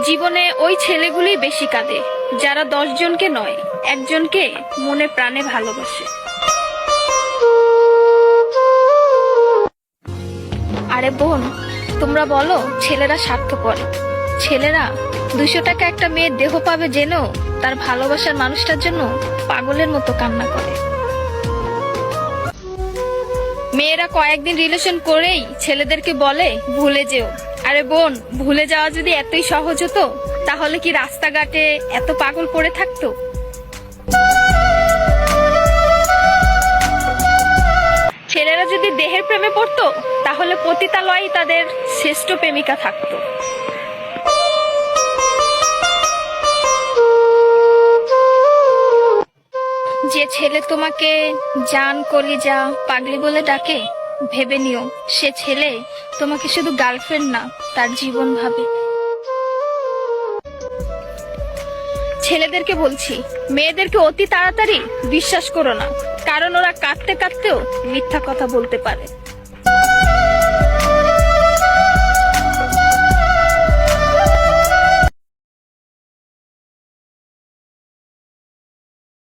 জীবনে ওই ছেলেগুলোই বেশি কাঁদে যারা 10 জনকে নয়, একজনকে মনে প্রাণে ভালোবাসে। আরে বোন, তোমরা বলো ছেলেরা স্বার্থপর। ছেলেরা 200 টাকা একটা মেয়ের দেহ পাবে জেনেও তার ভালোবাসার মানুষটার জন্য পাগলের মতো কান্না করে। মেয়েরা কয়েকদিন রিলেশন করেই ছেলেদেরকে বলে ভুলে যেও। আরে বোন, ভুলে যাওয়া যদি এতই সহজ হতো তাহলে কি রাস্তাঘাটে এত পাগল পড়ে থাকতো? ছেলেরা যদি দেহের প্রেমে পড়তো তাহলে পতিতালয়েই তাদের শ্রেষ্ঠ প্রেমিকা থাকতো। যে ছেলে তোমাকে জান, কলিজা, পাগলি বলে ডাকে, ভেবে নিও সে ছেলে তোমাকে শুধু গার্লফ্রেন্ড না, তার জীবন ভাবে। ছেলেদেরকে বলছি, মেয়েদেরকে অতি তাড়াতাড়ি বিশ্বাস করো না, কারণ ওরা কাঁদতে কাঁদতেও মিথ্যা কথা বলতে পারে।